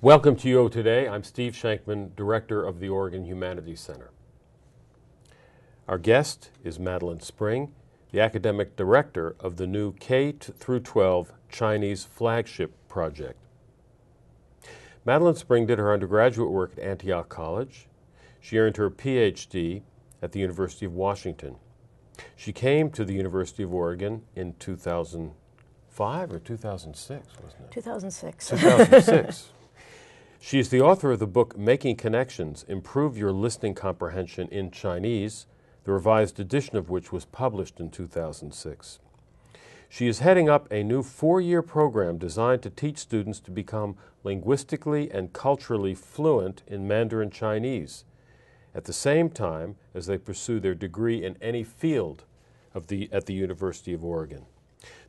Welcome to UO Today. I'm Steve Shankman, Director of the Oregon Humanities Center. Our guest is Madeline Spring, the Academic Director of the new K-12 Chinese Flagship Project. Madeline Spring did her undergraduate work at Antioch College. She earned her PhD at the University of Washington. She came to the University of Oregon in 2005 or 2006, wasn't it? 2006. 2006. She is the author of the book Making Connections, Improve Your Listening Comprehension in Chinese, the revised edition of which was published in 2006. She is heading up a new 4-year program designed to teach students to become linguistically and culturally fluent in Mandarin Chinese, at the same time as they pursue their degree in any field at the University of Oregon.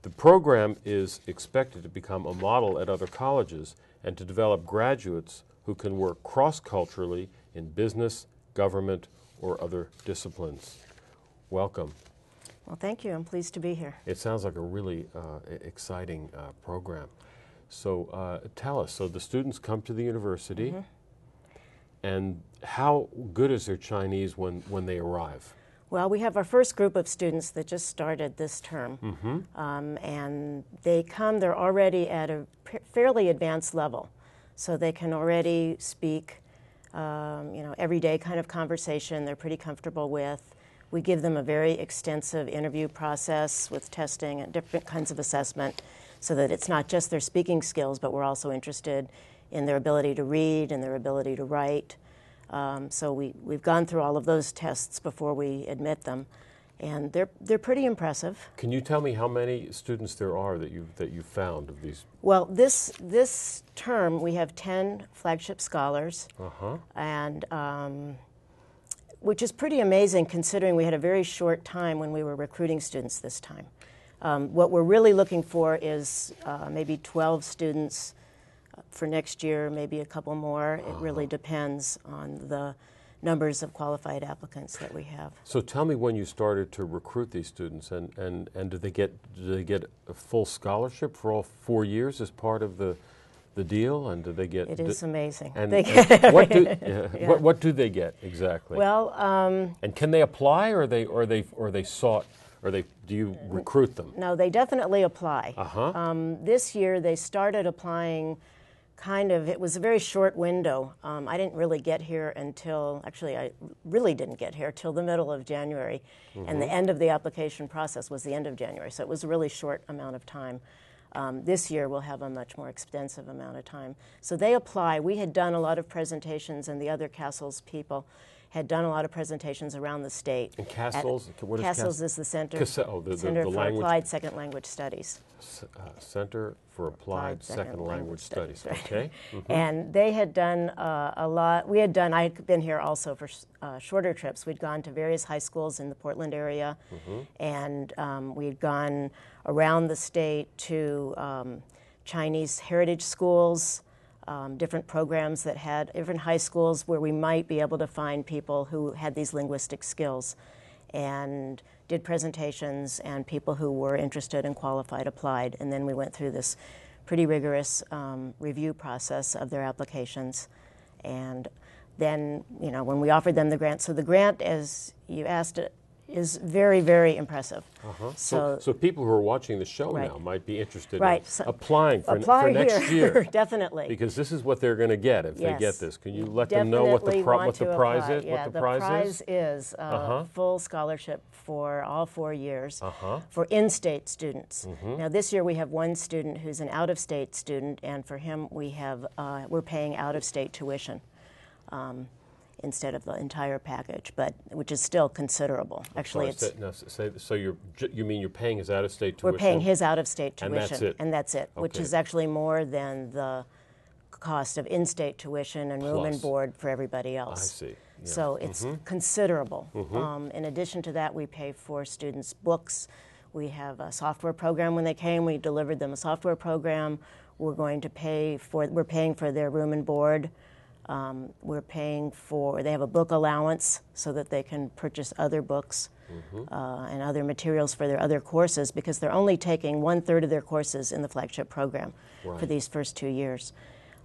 The program is expected to become a model at other colleges and to develop graduates who can work cross-culturally in business, government, or other disciplines. Welcome. Well, thank you. I'm pleased to be here. It sounds like a really exciting program. So tell us, so the students come to the university, and how good is their Chinese when they arrive? Well, we have our first group of students that just started this term, and they're already at a fairly advanced level, so they can already speak, everyday kind of conversation they're pretty comfortable with. We give them a very extensive interview process with testing and different kinds of assessment, so that it's not just their speaking skills, but we're also interested in their ability to read and their ability to write. So we've gone through all of those tests before we admit them, and they're pretty impressive. Can you tell me how many students there are that you've found of these? Well, this term we have 10 flagship scholars, and which is pretty amazing considering we had a very short time when we were recruiting students this time. What we're really looking for is maybe 12 students for next year, maybe a couple more. It really depends on the numbers of qualified applicants that we have. So tell me when you started to recruit these students, and do they get a full scholarship for all 4 years as part of the deal, and do they get? It is amazing. And, they get what do they get exactly? Well, and can they apply, or they sought? Do you recruit them? No, they definitely apply. This year they started applying it was a very short window. I didn't really get here until, actually I really didn't get here till the middle of January, and the end of the application process was the end of January, so it was a really short amount of time. This year we'll have a much more extensive amount of time. So they apply. We had done a lot of presentations, and the other Castles people had done a lot of presentations around the state. And Castles? What is Castles is the Center, the Center for language, Applied Second Language Studies. Center for Applied Second Language Studies. Okay. And they had done a lot. I'd been here also for shorter trips. We'd gone to various high schools in the Portland area, and we'd gone around the state to Chinese heritage schools, different programs that had different high schools where we might be able to find people who had these linguistic skills, and did presentations, and people who were interested and qualified applied. And then we went through this pretty rigorous review process of their applications. And then, when we offered them the grant, so the grant, as you asked it, is very, very impressive. So people who are watching the show now might be interested in So applying for next year. Definitely. Because this is what they're going to get if they get this. Can you let them know what the prize is? Yeah, the prize is full scholarship for all 4 years for in-state students. Now this year we have one student who's an out-of-state student, and for him we're paying out-of-state tuition. Instead of the entire package, which is still considerable. Actually, so you mean you're paying his out-of-state tuition? We're paying his out-of-state tuition, and that's it. Which is actually more than the cost of in-state tuition and room and board for everybody else. I see. Yeah. So it's considerable. In addition to that, we pay for students' books. We have a software program. When they came, we delivered them a software program. We're paying for their room and board. They have a book allowance so that they can purchase other books and other materials for their other courses, because they're only taking 1/3 of their courses in the flagship program for these first 2 years.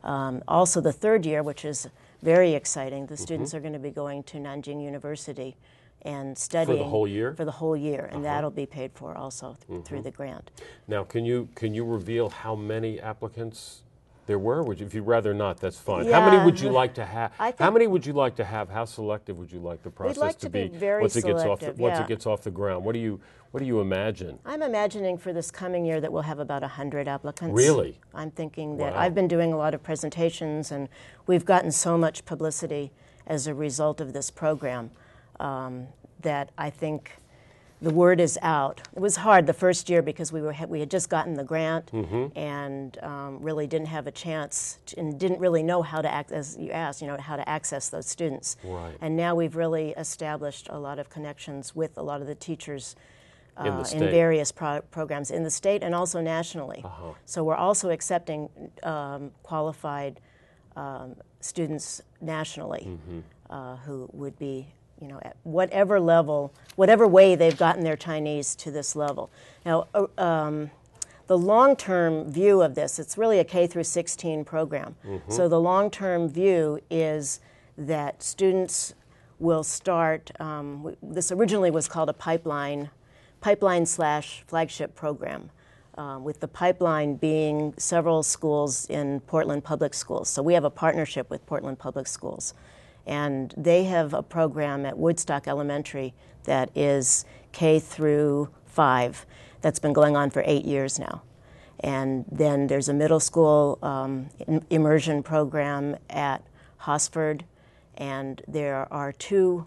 Also the third year, which is very exciting, the students are going to be going to Nanjing University and studying for the whole year? For the whole year, and that'll be paid for also through the grant. Now, can you reveal how many applicants there were? If you'd rather not, that's fine. Yeah. How many would you like to have? How many would you like to have? How selective would you like the process We'd like to be very once it gets selective, once it gets off the ground? What do you imagine? I'm imagining for this coming year that we'll have about 100 applicants. Really? I'm thinking that Wow. I've been doing a lot of presentations, and we've gotten so much publicity as a result of this program that I think the word is out. It was hard the first year because we had just gotten the grant and really didn't have a chance and didn't really know how to as you asked, how to access those students. Right. And now we've really established a lot of connections with a lot of the teachers In the in various programs in the state and also nationally. So we're also accepting qualified students nationally who would be, at whatever level, whatever way they've gotten their Chinese to this level. Now, the long-term view of this, it's really a K through 16 program. So the long-term view is that students will start, this originally was called a pipeline/flagship program, with the pipeline being several schools in Portland Public Schools. So we have a partnership with Portland Public Schools. And they have a program at Woodstock Elementary that is K through 5 that's been going on for 8 years now. And then there's a middle school immersion program at Hosford, and there are 2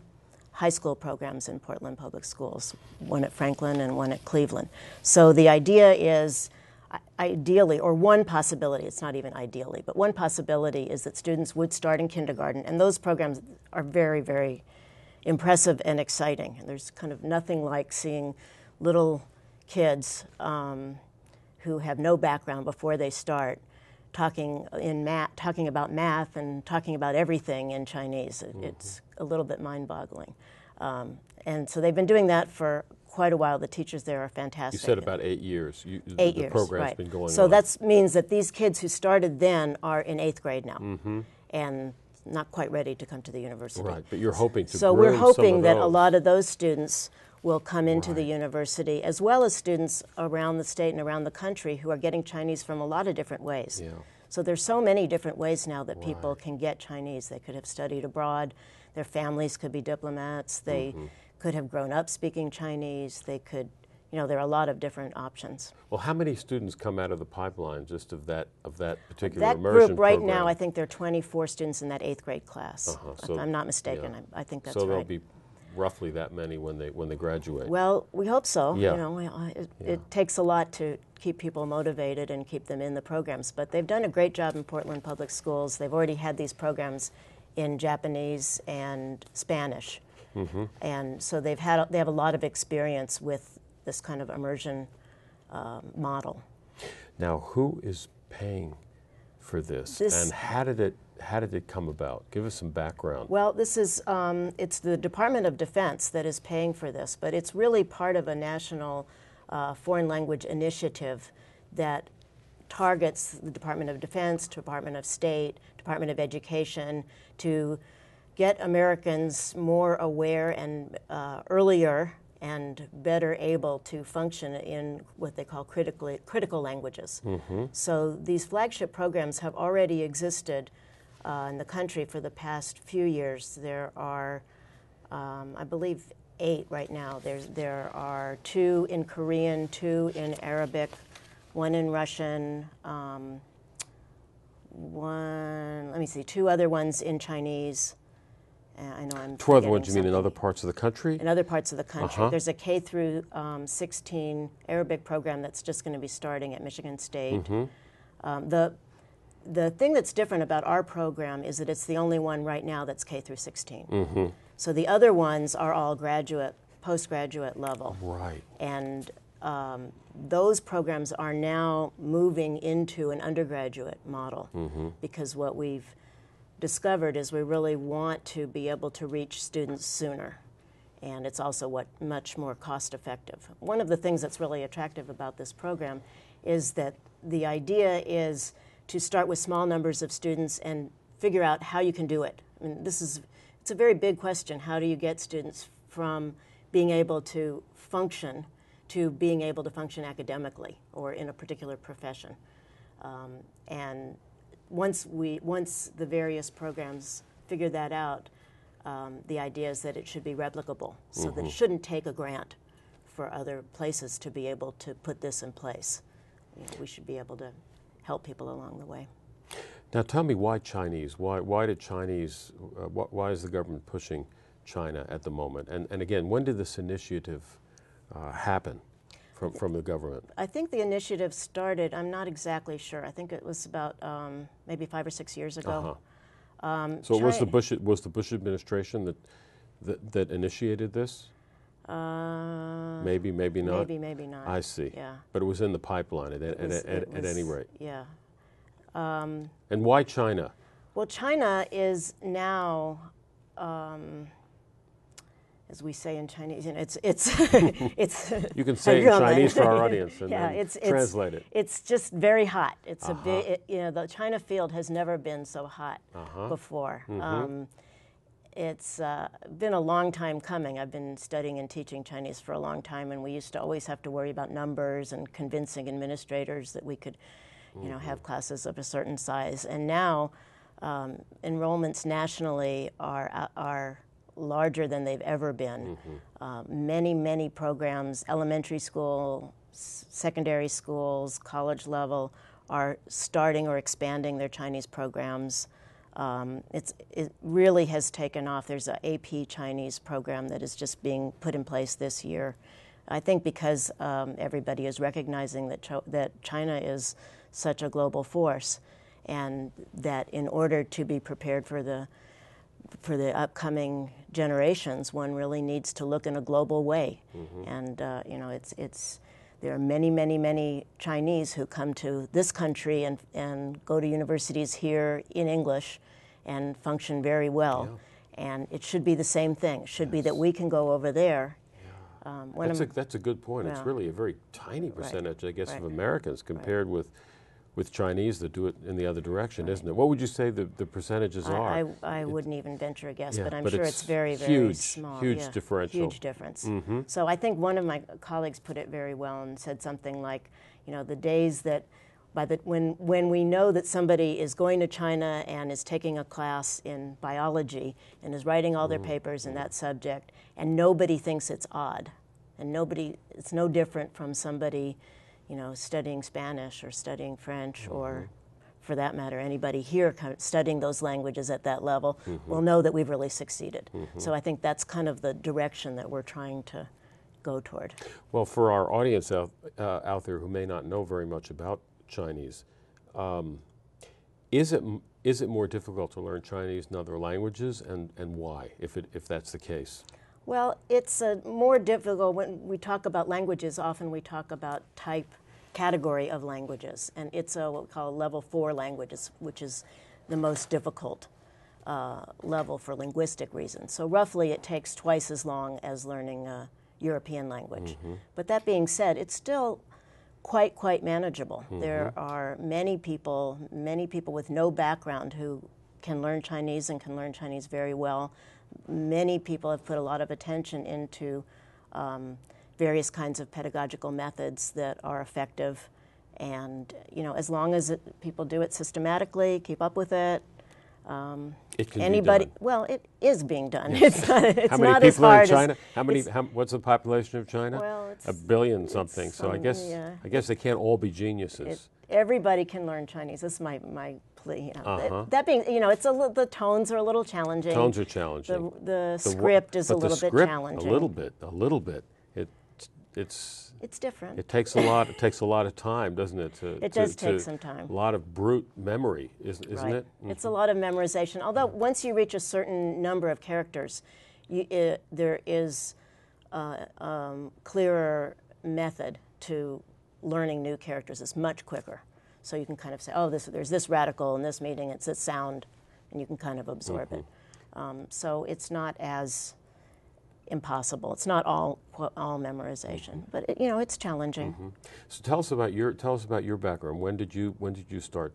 high school programs in Portland Public Schools, one at Franklin and one at Cleveland. So the idea is, ideally, or one possibility, it's not even ideally, but one possibility is that students would start in kindergarten, and those programs are very, very impressive and exciting. And there's kind of nothing like seeing little kids who have no background before they start talking about math and talking about everything in Chinese. It's a little bit mind-boggling. And so they've been doing that for quite a while. The teachers there are fantastic. You said about 8 years. 8 the years, program's right. been going on. So that means that these kids who started then are in 8th grade now and not quite ready to come to the university. Right, but you're hoping to So groom we're hoping some of that a those. lot of those students will come into the university, as well as students around the state and around the country who are getting Chinese from a lot of different ways. Yeah. So there's so many different ways now that people can get Chinese. They could have studied abroad. Their families could be diplomats. They could have grown up speaking Chinese. They could, there are a lot of different options. Well, how many students come out of the pipeline just of that particular That immersion group right program? now, I think there are 24 students in that 8th grade class. So- if I'm not mistaken. yeah. I think that's So right. there'll be roughly that many when they graduate. Well, we hope so. Yeah. It takes a lot to keep people motivated and keep them in the programs. But they've done a great job in Portland Public Schools. They've already had these programs in Japanese and Spanish. And so they have a lot of experience with this kind of immersion model. Now, who is paying for this, and how did it come about? Give us some background. Well, this is it's the Department of Defense that is paying for this, but it's really part of a national foreign language initiative that targets the Department of Defense, Department of State, Department of Education to get Americans more aware and earlier and better able to function in what they call critical languages. So these flagship programs have already existed in the country for the past few years. There are, I believe, 8 right now. There are 2 in Korean, 2 in Arabic, 1 in Russian, 2 other ones in Chinese. I know I'm 2 other ones, you mean in something. other parts of the country? In other parts of the country. There's a K through 16 Arabic program that's just going to be starting at Michigan State. The thing that's different about our program is that it's the only one right now that's K through 16. So the other ones are all graduate, postgraduate level. Right. And those programs are now moving into an undergraduate model because what we've discovered is we really want to be able to reach students sooner. And it's also much more cost effective. One of the things that's really attractive about this program is that the idea is to start with small numbers of students and figure out how you can do it. I mean, it's a very big question. How do you get students from being able to function to being able to function academically or in a particular profession? And once the various programs figure that out, the idea is that it should be replicable, so that it shouldn't take a grant for other places to be able to put this in place. You know, we should be able to help people along the way. Now tell me, why Chinese? Why did Chinese, why is the government pushing China at the moment? And again, when did this initiative happen from the government? I think the initiative started, I'm not exactly sure, I think it was about maybe 5 or 6 years ago. So it was the Bush administration that initiated this? Maybe not. Maybe not. I see. Yeah. But it was in the pipeline at any rate. Yeah. And why China? Well, China is now, as we say in Chinese, you know, it's you can say it in Chinese for our audience and then translate it. It's just very hot. It's a big, you know, the China field has never been so hot before. It's been a long time coming. I've been studying and teaching Chinese for a long time, and we used to always have to worry about numbers and convincing administrators that we could, you know, have classes of a certain size. And now enrollments nationally are larger than they've ever been. Many programs, elementary school, secondary schools, college level, are starting or expanding their Chinese programs. It really has taken off. There's an AP Chinese program that is just being put in place this year. I think because everybody is recognizing that China is such a global force, and that in order to be prepared for the upcoming generations, one really needs to look in a global way. And you know, there are many Chinese who come to this country and go to universities here in English and function very well. And it should be the same thing. It should be that we can go over there. That's a good point. It's really a very tiny percentage, I guess, of Americans compared with Chinese that do it in the other direction, isn't it? What would you say the percentages are? I wouldn't even venture a guess, but I'm sure it's very small. Huge differential. Huge difference. So I think one of my colleagues put it very well and said something like, you know, the days that when we know that somebody is going to China and is taking a class in biology and is writing all their papers in that subject, and nobody thinks it's odd, and it's no different from somebody, you know, studying Spanish or studying French, or for that matter, anybody here studying those languages at that level will know that we've really succeeded. So I think that's kind of the direction that we're trying to go toward. Well, for our audience out there who may not know very much about Chinese, is it more difficult to learn Chinese than other languages, and why, if that's the case? Well, it's more difficult when we talk about languages. Often we talk about category of languages, and it's what we call level 4 languages, which is the most difficult level for linguistic reasons. So roughly it takes twice as long as learning a European language. But that being said, it's still quite manageable. There are many people with no background who can learn Chinese and can learn Chinese very well. Many people have put a lot of attention into various kinds of pedagogical methods that are effective, and you know, as long as people do it systematically, keep up with it. It can be done. Well, it is being done. It's not. It's how many not people as hard in China? What's the population of China? Well, it's 1 billion something. So I guess they can't all be geniuses. Everybody can learn Chinese. That's my plea. You know. That being, you know, the tones are a little challenging. Tones are challenging. The script is a little bit challenging. A little bit. It's different. It takes a lot. It takes a lot of time, doesn't it? It does take some time. A lot of brute memory, isn't it? It's a lot of memorization. Although once you reach a certain number of characters, there is a clearer method to learning new characters. It's much quicker. So you can kind of say, oh, there's this radical in this meeting. It's a sound, and you can kind of absorb it. So it's not as impossible. It's not all memorization, but you know, it's challenging. So tell us about your background. When did you start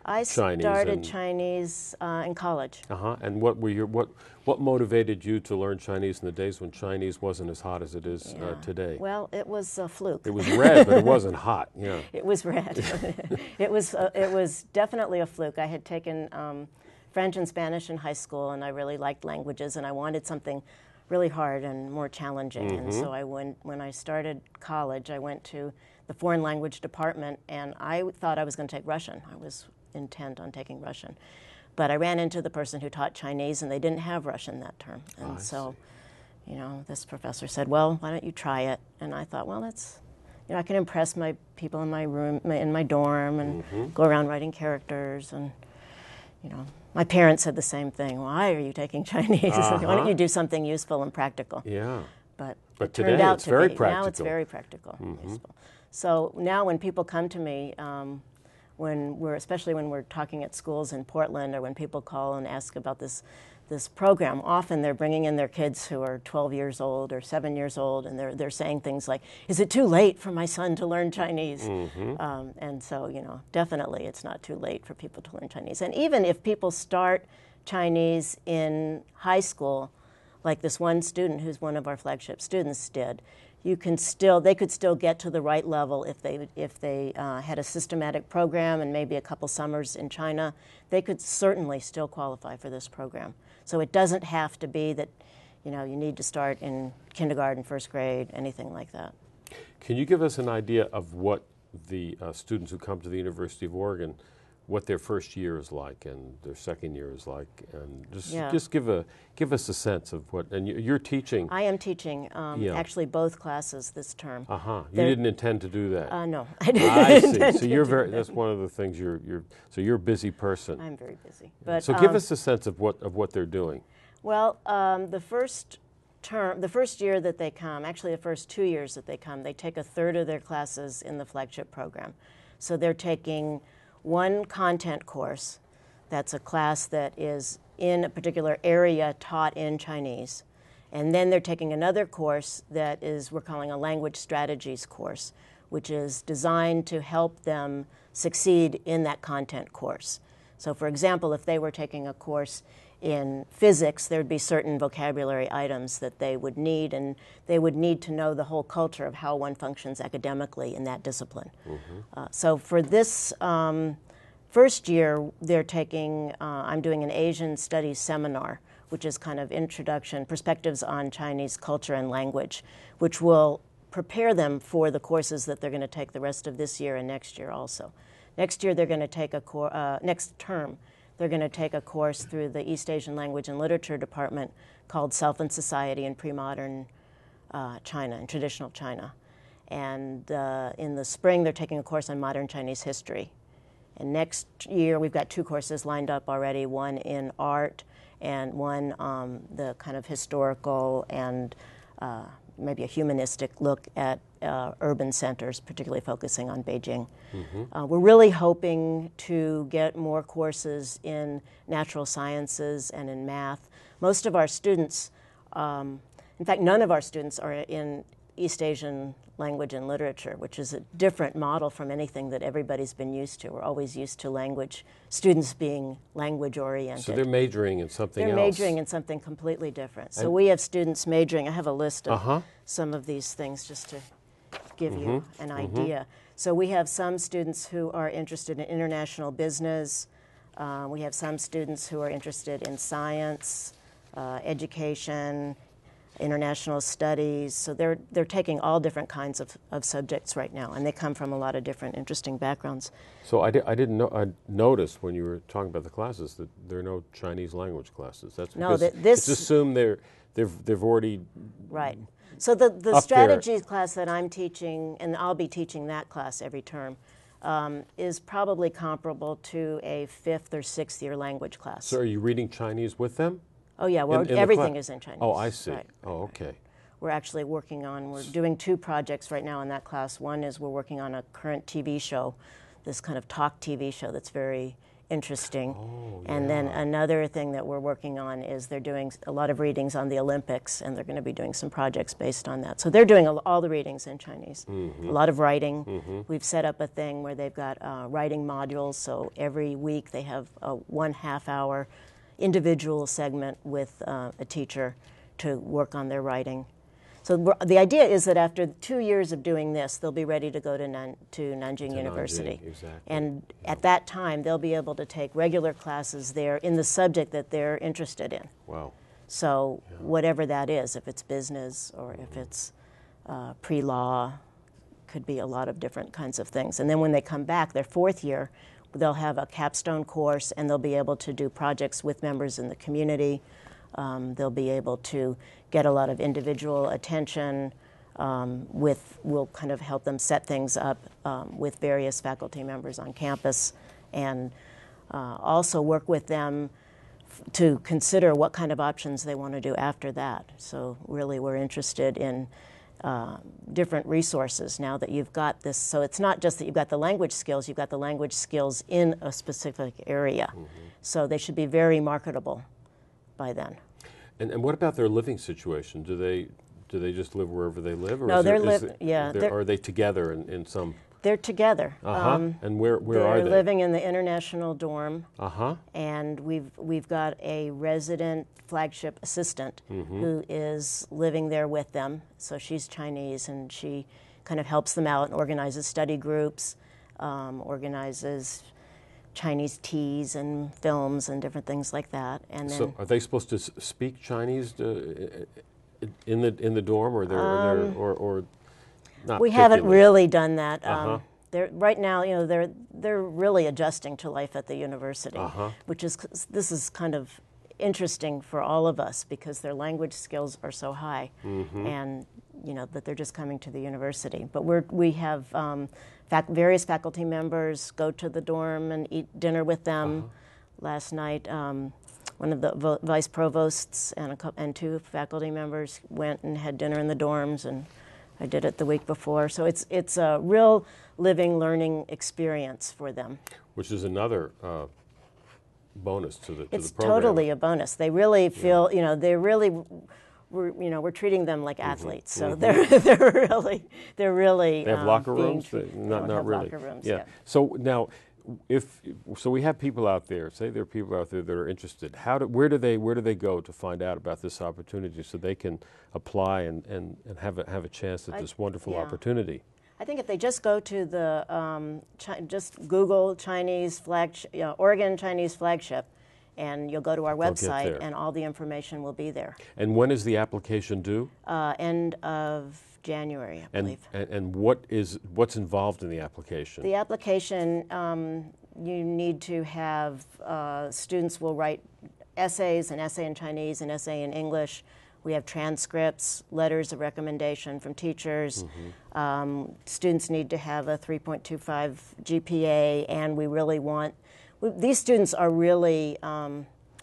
I Chinese? started Chinese in college. And what motivated you to learn Chinese in the days when Chinese wasn't as hot as it is today? Well, it was a fluke. It was red, but it wasn't hot. Yeah. It was red. It was definitely a fluke. I had taken French and Spanish in high school, and I really liked languages, and I wanted something really hard and more challenging. And so when I started college, I went to the foreign language department, and I thought I was going to take Russian. I was intent on taking Russian. But I ran into the person who taught Chinese, and they didn't have Russian that term. And so, you know, this professor said, well, why don't you try it? And I thought, well, that's, you know, I can impress my people in my room, in my dorm, and go around writing characters. And, you know, my parents said the same thing. Why are you taking Chinese? Why don't you do something useful and practical? Yeah. But it today turned out it's to very be. practical. Now it's very practical, useful. So now when people come to me, especially when we're talking at schools in Portland, or when people call and ask about this program, often they're bringing in their kids who are 12 years old or 7 years old, and they're saying things like, "Is it too late for my son to learn Chinese?" And so, you know, definitely it's not too late for people to learn Chinese. And even if people start Chinese in high school, like this one student who's one of our flagship students did, they could still get to the right level if they had a systematic program and maybe a couple summers in China. They could certainly still qualify for this program. So it doesn't have to be that, you know, you need to start in kindergarten, first grade, anything like that. Can you give us an idea of what the students who come to the University of Oregon, what their first year is like and their second year is like, and just give us a sense of what, and you're teaching. I am teaching actually both classes this term. You didn't intend to do that. No, I didn't. I see. So that's one of the things so you're a busy person. I'm very busy. But so give us a sense of what they're doing. Well, the first year that they come, actually the first 2 years that they come, they take a third of their classes in the flagship program. So they're taking one content course, that's a class that is in a particular area taught in Chinese. And then they're taking another course that we're calling a language strategies course, which is designed to help them succeed in that content course. So for example, if they were taking a course in physics, there'd be certain vocabulary items that they would need, and they would need to know the whole culture of how one functions academically in that discipline. So for this first year, they're taking, I'm doing an Asian Studies seminar, which is kind of introduction, perspectives on Chinese culture and language, which will prepare them for the courses that they're going to take the rest of this year and next year also. Next year, they're going to take next term, they're going to take a course through the East Asian Language and Literature Department called Self and Society in Pre-Modern China, in Traditional China. And in the spring, they're taking a course on Modern Chinese History. And next year, we've got 2 courses lined up already, one in art and one the kind of historical and maybe a humanistic look at urban centers, particularly focusing on Beijing. We're really hoping to get more courses in natural sciences and in math. Most of our students, in fact, none of our students are in East Asian language and literature, which is a different model from anything that everybody's been used to. We're always used to students being language-oriented. So they're majoring in something else. They're majoring in something completely different. So we have students majoring. I have a list of some of these things just to give you an idea. So we have some students who are interested in international business. We have some students who are interested in science, education, international studies. So they're taking all different kinds of subjects right now, and they come from a lot of different interesting backgrounds. So I didn't notice when you were talking about the classes that there are no Chinese language classes. That's because it's assumed they've already right. So the strategies class that I'm teaching, and I'll be teaching that class every term, is probably comparable to a 5th or 6th year language class. So are you reading Chinese with them? Oh yeah, well everything is in Chinese. Oh, I see. Right. Okay. We're actually we're doing 2 projects right now in that class. One is we're working on a current TV show, this kind of talk TV show that's very interesting. Oh, And then yeah. another thing that we're working on is they're doing a lot of readings on the Olympics, and they're going to be doing some projects based on that. So they're doing all the readings in Chinese. A lot of writing. We've set up a thing where they've got writing modules, so every week they have a 1/2 hour individual segment with a teacher to work on their writing. So the idea is that after 2 years of doing this, they'll be ready to go to Nanjing University. Exactly. And at that time, they'll be able to take regular classes there in the subject that they're interested in. Wow. So whatever that is, if it's business or if it's pre-law, could be a lot of different kinds of things. And then when they come back, their 4th year, they'll have a capstone course, and they'll be able to do projects with members in the community. They'll be able to get a lot of individual attention. We'll kind of help them set things up with various faculty members on campus, and also work with them to consider what kind of options they want to do after that. So really we're interested in different resources now that you've got this. So it's not just that you've got the language skills, you've got the language skills in a specific area. So they should be very marketable by then. And what about their living situation? Do they just live wherever they live, or No, are they together in some? They're together. And where are they? They're living in the international dorm. Uh-huh. And we've got a resident flagship assistant who is living there with them. So she's Chinese, and she kind of helps them out and organizes study groups, organizes Chinese teas and films and different things like that. And then, so are they supposed to speak Chinese in the dorm, or or not? We haven't really done that. Right now, you know, they're really adjusting to life at the university, this is kind of interesting for all of us because their language skills are so high, and you know that they're just coming to the university. But we have various faculty members go to the dorm and eat dinner with them. Last night, one of the vice provosts and 2 faculty members went and had dinner in the dorms, and I did it the week before. So it's a real living, learning experience for them. Which is another bonus to the program. It's totally a bonus. They really feel, you know, we're treating them like athletes. So they're really. They have locker rooms. Not really. Locker rooms, yeah. So now, so we have people out there. Say there are people out there that are interested. Where do they go to find out about this opportunity so they can apply and have a chance at this wonderful opportunity? I think if they just go to the just Google Chinese flagship, Oregon Chinese Flagship, and you'll go to our website, and all the information will be there. And when is the application due? End of January, I believe. And what's involved in the application? The application, you need to have, students will write essays, an essay in Chinese, an essay in English. We have transcripts, letters of recommendation from teachers. Students need to have a 3.25 GPA, and we really want, these students are really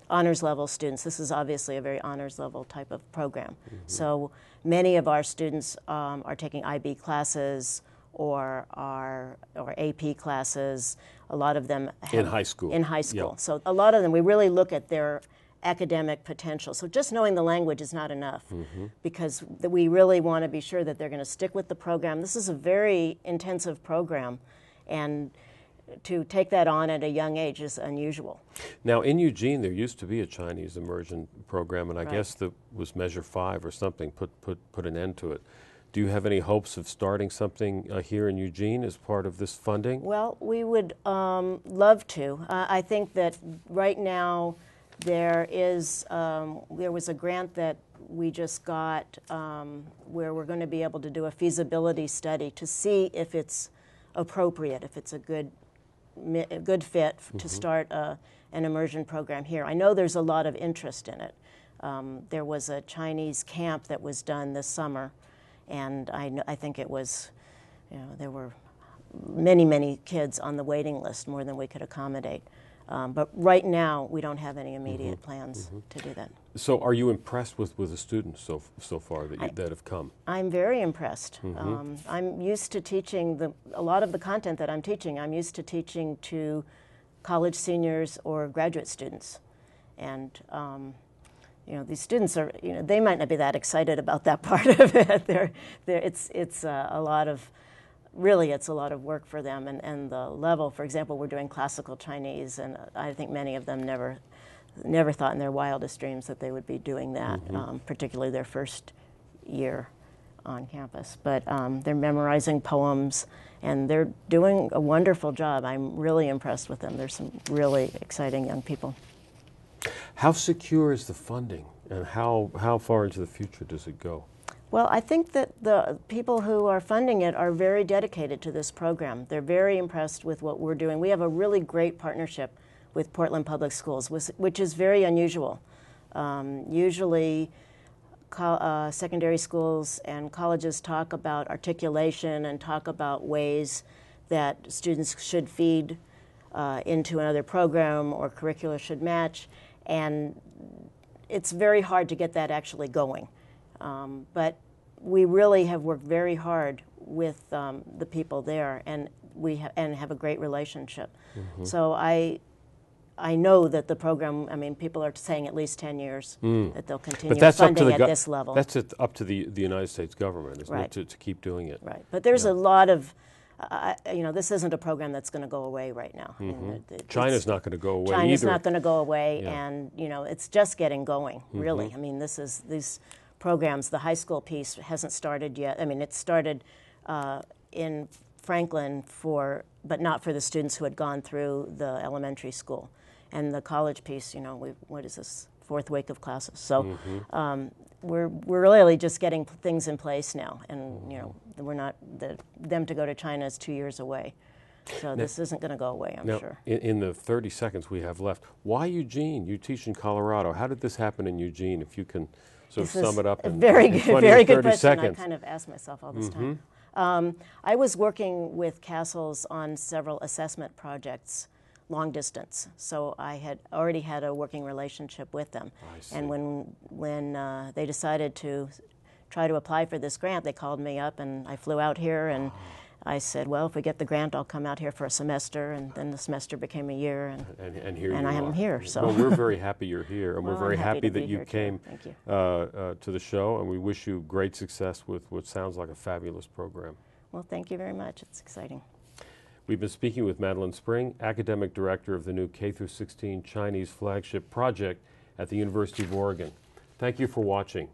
honors level students. This is obviously a very honors level type of program. So many of our students are taking IB classes or AP classes. A lot of them have, in high school. In high school. Yep. So a lot of them, we really look at their academic potential. So just knowing the language is not enough because we really want to be sure that they're going to stick with the program. This is a very intensive program, and to take that on at a young age is unusual. Now in Eugene there used to be a Chinese immersion program, and I guess that was Measure 5 or something put an end to it. Do you have any hopes of starting something here in Eugene as part of this funding? Well, we would love to. I think that right now there was a grant that we just got where we're going to be able to do a feasibility study to see if it's appropriate, if it's a good fit to start an immersion program here. I know there's a lot of interest in it. There was a Chinese camp that was done this summer, and I think it was, there were many kids on the waiting list, more than we could accommodate. But right now, we don't have any immediate plans to do that. So are you impressed with the students so far that have come? I'm very impressed. I'm used to teaching a lot of the content that I'm teaching. I'm used to teaching to college seniors or graduate students. And these students are, they might not be that excited about that part of it. It's a lot of, really it's a lot of work for them. And the level, for example, we're doing classical Chinese, and I think many of them never thought in their wildest dreams that they would be doing that, particularly their first year on campus. But they're memorizing poems, and they're doing a wonderful job. I'm really impressed with them. There's some really exciting young people. How secure is the funding, and how far into the future does it go? Well, I think that the people who are funding it are very dedicated to this program. They're very impressed with what we're doing. We have a really great partnership with Portland Public Schools, which is very unusual. Usually, secondary schools and colleges talk about articulation and talk about ways that students should feed into another program or curricula should match, and it's very hard to get that actually going. But we really have worked very hard with the people there, and have a great relationship. So I know that the program, I mean, people are saying at least 10 years that they'll continue funding at this level. That's up to the United States government, isn't right. it, to keep doing it? Right. But there's a lot of, this isn't a program that's going to go away right now. China's not going to go away either. China's not going to go away, and, it's just getting going, really. I mean, these programs, the high school piece hasn't started yet. I mean, it started in Franklin but not for the students who had gone through the elementary school. And the college piece, what is this, fourth week of classes? So we're really just getting things in place now. And, we're not, them to go to China is 2 years away. So this isn't going to go away, I'm sure. In the 30 seconds we have left, why Eugene? You teach in Colorado. How did this happen in Eugene, if you can sort of sum it up in 20 very good 30 question. seconds? I kind of ask myself all this time. I was working with Castles on several assessment projects, long distance, so I had already had a working relationship with them. And when they decided to try to apply for this grant, they called me up, and I flew out here, and I said, well, if we get the grant, I'll come out here for a semester, and then the semester became a year, and here I am here. So well, we're very happy you're here, and we're very happy that you came to the show, and we wish you great success with what sounds like a fabulous program. Well, thank you very much. It's exciting. We've been speaking with Madeline Spring, Academic Director of the new K-16 Chinese Flagship Project at the University of Oregon. Thank you for watching.